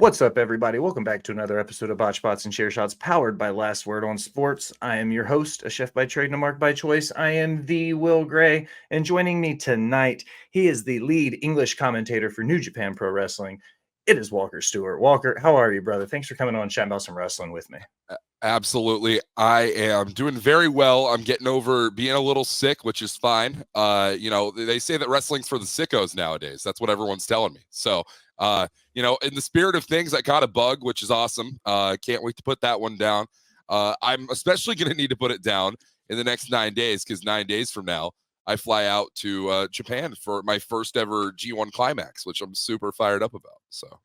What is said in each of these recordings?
What's up, everybody? Welcome back to another episode of Botch Bots and Share Shots, powered by Last Word on Sports. I am your host, a chef by trade and a mark by choice. I am the Will Gray, and joining me tonight, he is the lead English commentator for New Japan Pro Wrestling. It is Walker Stewart. Walker, how are you, brother? Thanks for coming on and chatting about some wrestling with me. Absolutely. I am doing very well. I'm getting over being a little sick, which is fine. They say that wrestling's for the sickos nowadays. That's what everyone's telling me. So, in the spirit of things, I caught a bug, which is awesome. Can't wait to put that one down. I'm especially going to need to put it down in the next 9 days, because 9 days from now, I fly out to Japan for my first ever G1 Climax, which I'm super fired up about. So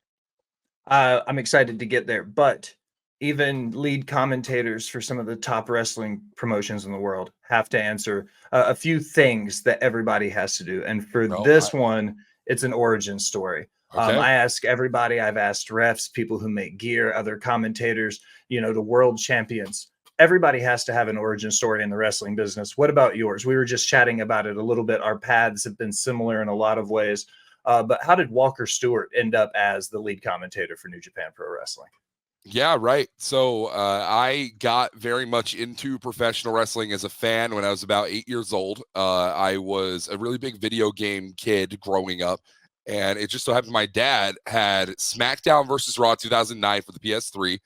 I'm excited to get there, but even lead commentators for some of the top wrestling promotions in the world have to answer a few things that everybody has to do. And for this one, it's an origin story. Okay. I ask everybody, I've asked refs, people who make gear, other commentators, the world champions. Everybody has to have an origin story in the wrestling business. What about yours? We were just chatting about it a little bit. Our paths have been similar in a lot of ways. But how did Walker Stewart end up as the lead commentator for New Japan Pro Wrestling? Yeah, right. So I got very much into professional wrestling as a fan when I was about 8 years old. I was a really big video game kid growing up. And it just so happened my dad had SmackDown versus Raw 2009 for the PS3.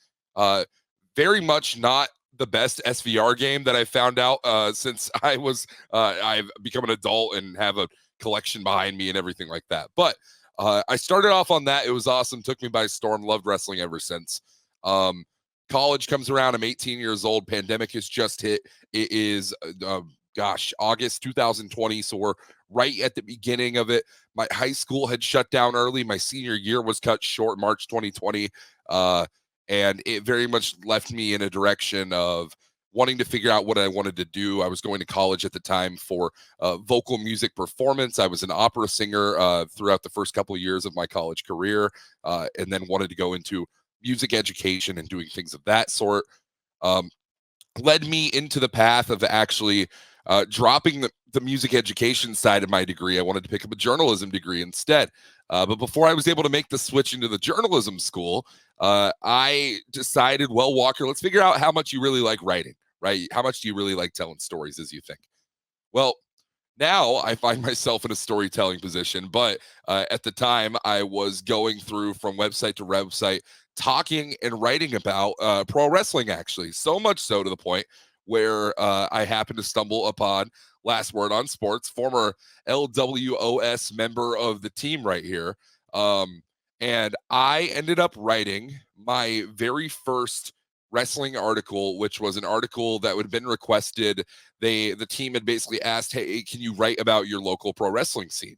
Very much not the best SVR game that I found out since I've become an adult and have a collection behind me and everything like that. But I started off on that. It was awesome. Took me by storm. Loved wrestling ever since. College comes around. I'm 18 years old. Pandemic has just hit. It is, August 2020. So we're right at the beginning of it. My high school had shut down early. My senior year was cut short, March 2020. And it very much left me in a direction of wanting to figure out what I wanted to do. I was going to college at the time for vocal music performance. I was an opera singer throughout the first couple of years of my college career, and then wanted to go into music education and doing things of that sort. Led me into the path of actually dropping the music education side of my degree. I wanted to pick up a journalism degree instead. But before I was able to make the switch into the journalism school, I decided, well, Walker, let's figure out how much you really like writing, right? How much do you really like telling stories, as you think? Well, now I find myself in a storytelling position, but at the time I was going through from website to website, talking and writing about pro wrestling, actually. So much so to the point where I happened to stumble upon Last Word on Sports, former LWOS member of the team right here. And I ended up writing my very first wrestling article, which was an article that would have been requested. The team had basically asked, hey, can you write about your local pro wrestling scene?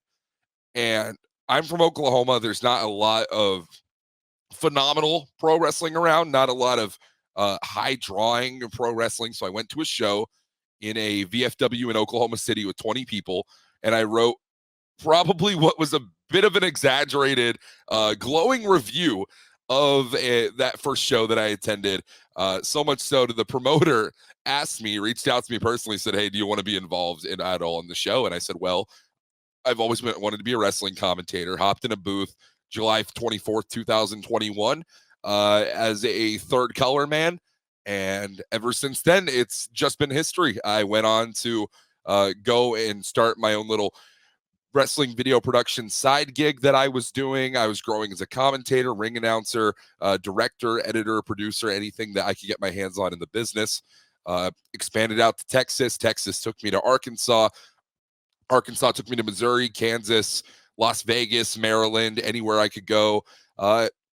And I'm from Oklahoma. There's not a lot of phenomenal pro wrestling around, not a lot of high drawing pro wrestling. So I went to a show in a VFW in Oklahoma City with 20 people, and I wrote probably what was a bit of an exaggerated, glowing review of that first show that I attended. So much so to the promoter reached out to me personally, said, hey, do you want to be involved at all in the show? And I said, well, I've always wanted to be a wrestling commentator. Hopped in a booth July 24th, 2021, as a third color man. And ever since then, it's just been history. I went on to go and start my own little wrestling video production side gig that I was doing. I was growing as a commentator, ring announcer, director, editor, producer, anything that I could get my hands on in the business. Expanded out to Texas. Texas took me to Arkansas. Arkansas took me to Missouri, Kansas, Las Vegas, Maryland, anywhere I could go.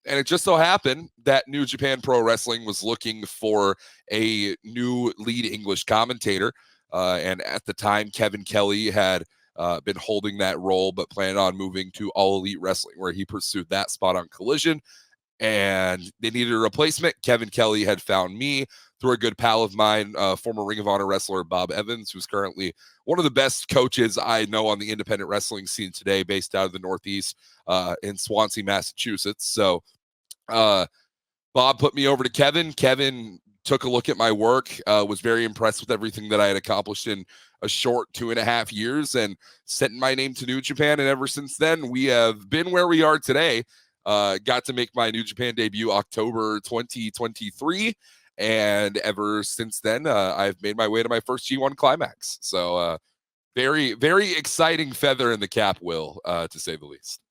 And it just so happened that New Japan Pro Wrestling was looking for a new lead English commentator. And at the time, Kevin Kelly had been holding that role, but planned on moving to All Elite Wrestling, where he pursued that spot on Collision. And they needed a replacement. Kevin Kelly had found me through a good pal of mine, former Ring of Honor wrestler Bob Evans, who's currently one of the best coaches I know on the independent wrestling scene today, based out of the Northeast in Swansea, Massachusetts. So Bob put me over to Kevin. Kevin took a look at my work, was very impressed with everything that I had accomplished in a short 2.5 years, and sent my name to New Japan. And ever since then, we have been where we are today. Got to make my New Japan debut October 2023. And ever since then, I've made my way to my first G1 Climax. So very, very exciting feather in the cap, Will, to say the least.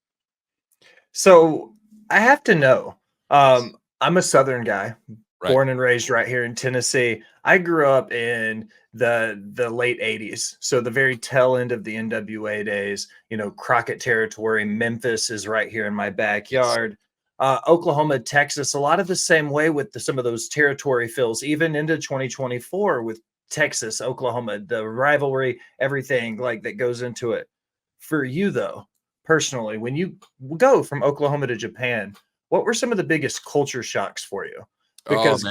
So I have to know, I'm a Southern guy, Right. born and raised right here in Tennessee. I grew up in the late 80s, so the very tail end of the NWA days. Crockett territory. Memphis is right here in my backyard. Oklahoma, Texas, a lot of the same way with some of those territory fills, even into 2024 with Texas, Oklahoma, the rivalry, everything like that goes into it. For you though, personally, when you go from Oklahoma to Japan, what were some of the biggest culture shocks for you? Because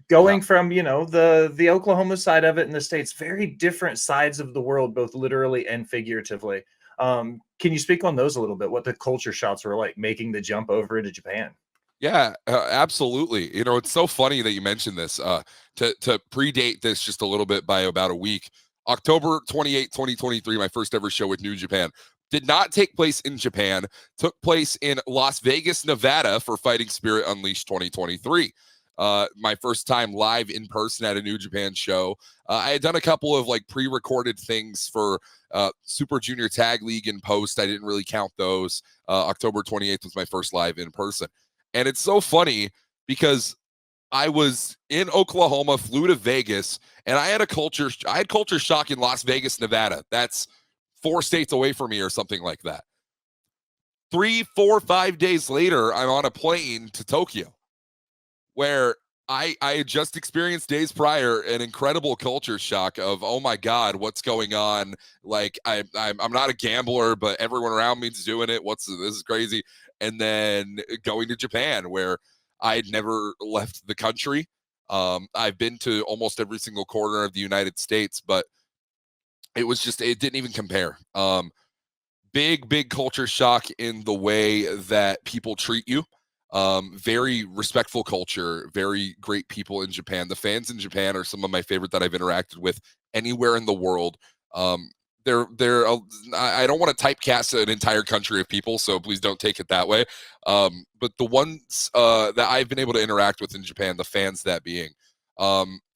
going from the Oklahoma side of it in the States, very different sides of the world, both literally and figuratively. Can you speak on those a little bit? What the culture shocks were like making the jump over to Japan? Yeah, absolutely. It's so funny that you mentioned this. To predate this just a little bit by about a week, October 28, 2023, my first ever show with New Japan did not take place in Japan, took place in Las Vegas, Nevada for Fighting Spirit Unleashed 2023. My first time live in person at a New Japan show. I had done a couple of like pre-recorded things for Super Junior Tag League in post. I didn't really count those. October 28th was my first live in person. And it's so funny because I was in Oklahoma, flew to Vegas, and I had culture shock in Las Vegas, Nevada. That's 4 states away from me or something like that. 3, 4, 5 days later, I'm on a plane to Tokyo, where I had just experienced days prior an incredible culture shock of, oh my God, what's going on? Like I'm not a gambler, but everyone around me is doing it. This is crazy. And then going to Japan, where I'd never left the country. I've been to almost every single corner of the United States, but it didn't even compare. Big culture shock in the way that people treat you. Very respectful culture, very great people in Japan. The fans in Japan are some of my favorite that I've interacted with anywhere in the world. I don't want to typecast an entire country of people, so please don't take it that way. But the ones that I've been able to interact with in Japan, the fans that being,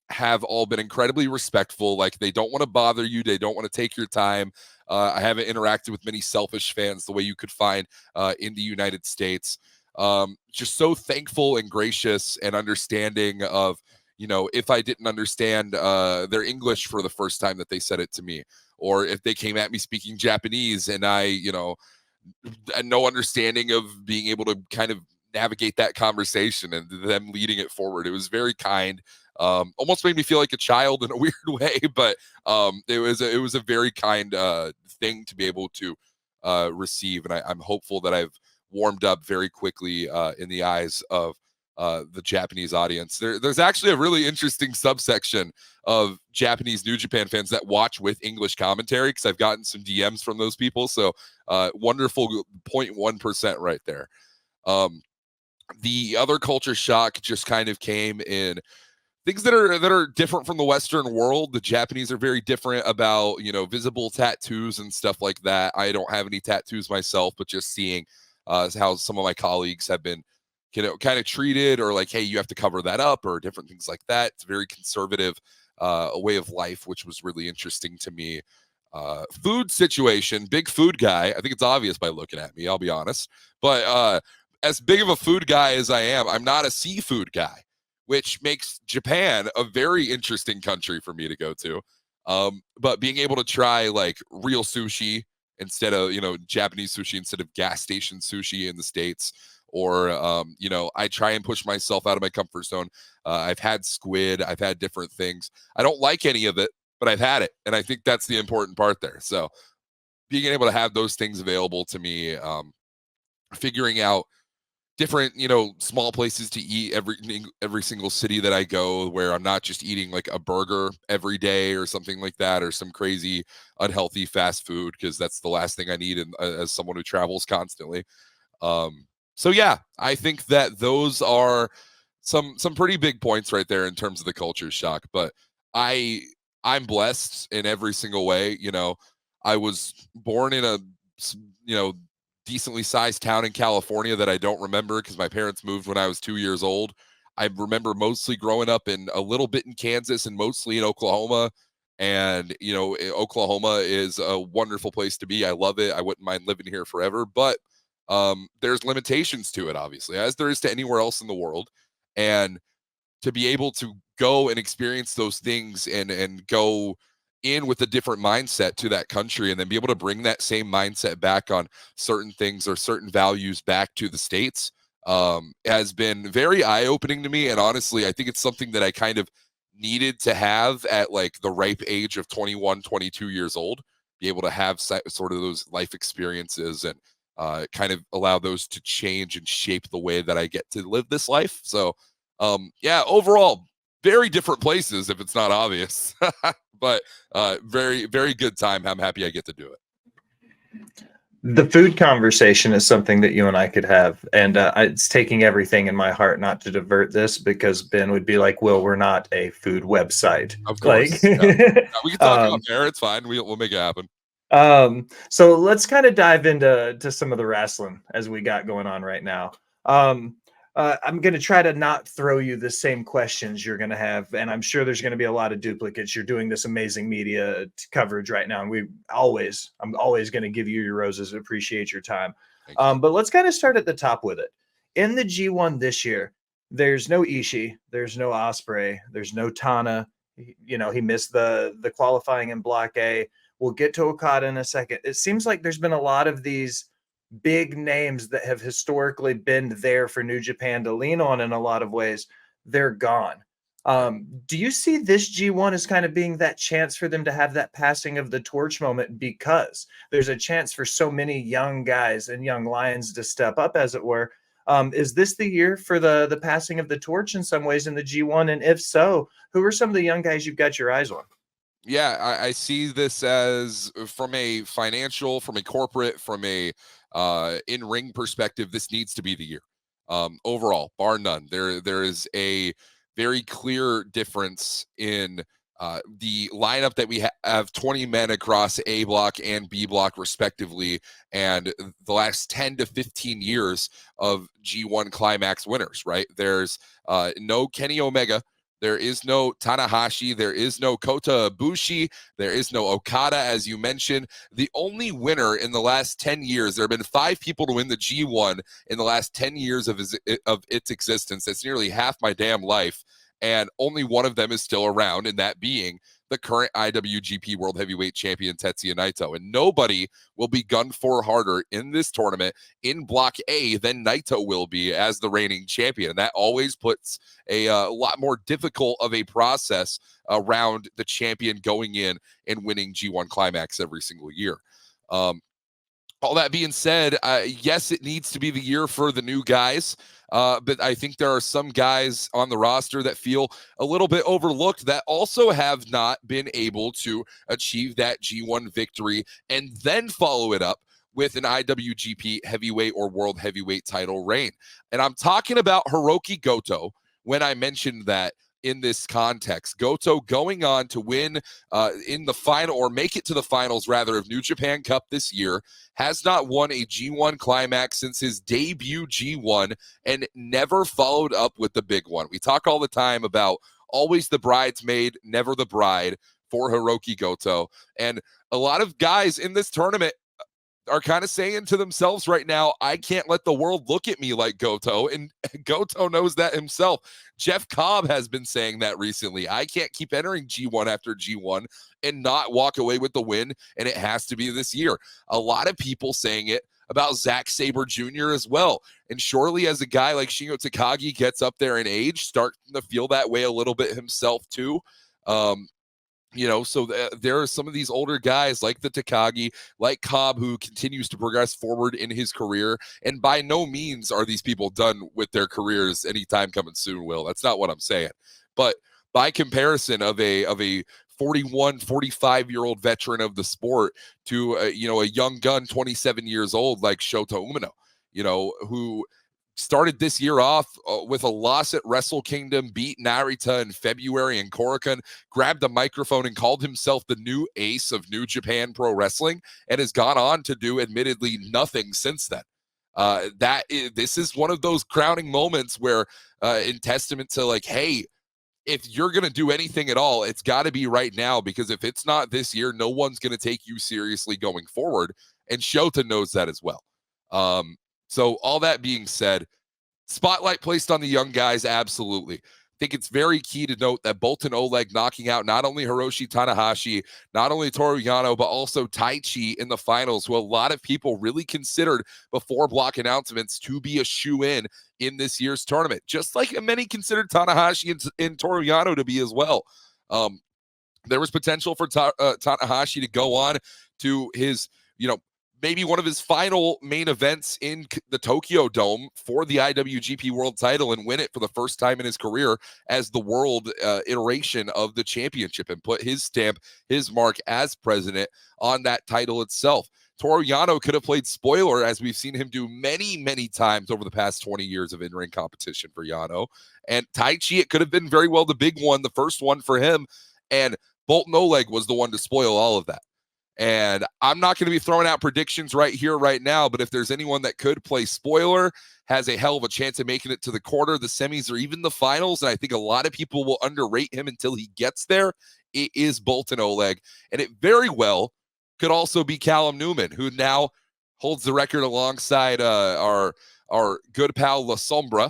have all been incredibly respectful. Like they don't want to bother you. They don't want to take your time. I haven't interacted with many selfish fans the way you could find in the United States. Just so thankful and gracious and understanding of, if I didn't understand their English for the first time that they said it to me, or if they came at me speaking Japanese and I, had no understanding of being able to kind of navigate that conversation and them leading it forward. It was very kind. Almost made me feel like a child in a weird way, but it was a very kind thing to be able to receive. And I'm hopeful that I've warmed up very quickly in the eyes of the Japanese audience. There's actually a really interesting subsection of Japanese New Japan fans that watch with English commentary, because I've gotten some DMs from those people. So wonderful 0.1% right there. The other culture shock just kind of came in things that are different from the Western world. The Japanese are very different about, visible tattoos and stuff like that. I don't have any tattoos myself, but just seeing how some of my colleagues have been, kind of treated, or like, hey, you have to cover that up, or different things like that. It's a very conservative a way of life, which was really interesting to me. Food situation, big food guy. I think it's obvious by looking at me, I'll be honest. But as big of a food guy as I am, I'm not a seafood guy, which makes Japan a very interesting country for me to go to. But being able to try like real sushi instead of, Japanese sushi instead of gas station sushi in the States, or, I try and push myself out of my comfort zone. I've had squid, I've had different things. I don't like any of it, but I've had it. And I think that's the important part there. So being able to have those things available to me, figuring out different, small places to eat every single city that I go, where I'm not just eating like a burger every day or something like that, or some crazy unhealthy fast food, because that's the last thing I need as someone who travels constantly. So yeah, I think that those are some pretty big points right there in terms of the culture shock. But I'm blessed in every single way. I was born in a, decently sized town in California that I don't remember because my parents moved when I was 2 years old. I remember mostly growing up in a little bit in Kansas and mostly in Oklahoma. And, Oklahoma is a wonderful place to be. I love it. I wouldn't mind living here forever, but there's limitations to it, obviously, as there is to anywhere else in the world. And to be able to go and experience those things and go in with a different mindset to that country and then be able to bring that same mindset back on certain things or certain values back to the States has been very eye-opening to me. And honestly, I think it's something that I kind of needed to have at like the ripe age of 21, 22 years old, be able to have sort of those life experiences and kind of allow those to change and shape the way that I get to live this life. So yeah, overall, very different places if it's not obvious, but very, very good time. I'm happy I get to do it. The food conversation is something that you and I could have, and it's taking everything in my heart not to divert this, because Ben would be like, "Will, we're not a food website." Of course, Like, yeah. We can talk about there. It's fine. We'll make it happen. So let's kind of dive into some of the wrestling as we got going on right now. I'm going to try to not throw you the same questions you're going to have, and I'm sure there's going to be a lot of duplicates. You're doing this amazing media coverage right now, and I'm always going to give you your roses. Appreciate your time. But let's kind of start at the top with it. In the G1 this year, there's no Ishii, there's no Ospreay, there's no Tana. He missed the qualifying in Block A. We'll get to Okada in a second. It seems like there's been a lot of these big names that have historically been there for New Japan to lean on in a lot of ways. They're gone. Do you see this G1 as kind of being that chance for them to have that passing of the torch moment, because there's a chance for so many young guys and young lions to step up, as it were? Is this the year for the passing of the torch in some ways in the G1? And if so, who are some of the young guys you've got your eyes on? Yeah, I see this as from a financial, from a corporate, from a in-ring perspective, this needs to be the year. Overall, bar none. There is a very clear difference in the lineup that we have 20 men across A block and B block respectively, and the last 10 to 15 years of G1 Climax winners, right? There's no Kenny Omega. There is no Tanahashi. There is no Kota Ibushi. There is no Okada, as you mentioned. The only winner in the last 10 years, there have been 5 people to win the G1 in the last 10 years of its existence. That's nearly half my damn life. And only one of them is still around, and that being the current IWGP World Heavyweight Champion, Tetsuya Naito. And nobody will be gunned for harder in this tournament in Block A than Naito will be as the reigning champion. And that always puts a lot more difficult of a process around the champion going in and winning G1 Climax every single year. All that being said, yes, it needs to be the year for the new guys. But I think there are some guys on the roster that feel a little bit overlooked that also have not been able to achieve that G1 victory and then follow it up with an IWGP heavyweight or world heavyweight title reign. And I'm talking about Hiroki Goto when I mentioned that in this context. Goto going on to win in the final, or make it to the finals rather, of New Japan Cup this year, has not won a G1 Climax since his debut G1 and never followed up with the big one. We talk all the time about always the bridesmaid, never the bride for Hiroki Goto. And a lot of guys in this tournament are kind of saying to themselves right now, I can't let the world look at me like Goto. And Goto knows that himself. Jeff Cobb has been saying that recently. I can't keep entering G1 after G1 and not walk away with the win, and it has to be this year. A lot of people saying it about Zack Sabre Jr. as well. And surely as a guy like Shingo Takagi gets up there in age, starting to feel that way a little bit himself too. So there are some of these older guys like the Takagi, like Cobb, who continues to progress forward in his career. And by no means are these people done with their careers anytime coming soon, Will. That's not what I'm saying. But by comparison of a 41, 45-year-old veteran of the sport to, a young gun, 27 years old, like Shota Umino, who started this year off with a loss at Wrestle Kingdom, beat Narita in February, and Korakuen grabbed the microphone and called himself the new ace of New Japan Pro Wrestling, and has gone on to do admittedly nothing since then. This is one of those crowning moments where, in testament to like, hey, if you're going to do anything at all, it's got to be right now, because if it's not this year, no one's going to take you seriously going forward. And Shota knows that as well. So all that being said, spotlight placed on the young guys, absolutely. I think it's very key to note that Boltin Oleg knocking out not only Hiroshi Tanahashi, not only Toru Yano, but also Taichi in the finals, who a lot of people really considered before block announcements to be a shoe-in in this year's tournament, just like many considered Tanahashi and Toru Yano to be as well. There was potential for Tanahashi to go on to his, maybe one of his final main events in the Tokyo Dome for the IWGP World title and win it for the first time in his career as the world iteration of the championship, and put his stamp, his mark as president on that title itself. Toru Yano could have played spoiler, as we've seen him do many, many times over the past 20 years of in-ring competition for Yano. And Taichi, it could have been very well the big one, the first one for him. And Boltin Oleg was the one to spoil all of that. And I'm not going to be throwing out predictions right here, right now, but if there's anyone that could play spoiler, has a hell of a chance of making it to the quarter, the semis, or even the finals, and I think a lot of people will underrate him until he gets there, it is Boltin Oleg. And it very well could also be Callum Newman, who now holds the record alongside our good pal La Sombra,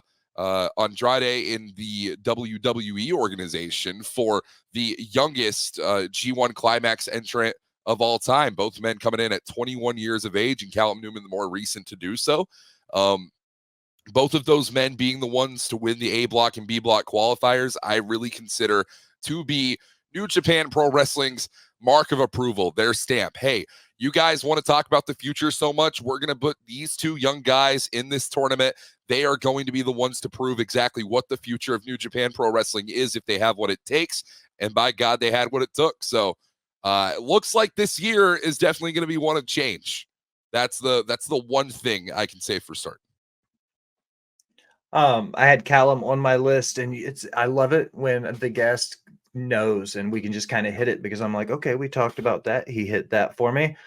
Andrade, in the WWE organization for the youngest G1 Climax entrant of all time. Both men coming in at 21 years of age, and Callum Newman the more recent to do so. Both of those men being the ones to win the A block and B block qualifiers, I really consider to be New Japan Pro Wrestling's mark of approval, their stamp. Hey, you guys want to talk about the future so much, we're going to put these two young guys in this tournament. They are going to be the ones to prove exactly what the future of New Japan Pro Wrestling is, if they have what it takes. And by God, they had what it took. So it looks like this year is definitely going to be one of change. That's the one thing I can say for certain. I had Callum on my list, and I love it when the guest knows and we can just kind of hit it, because I'm like, okay, we talked about that. He hit that for me.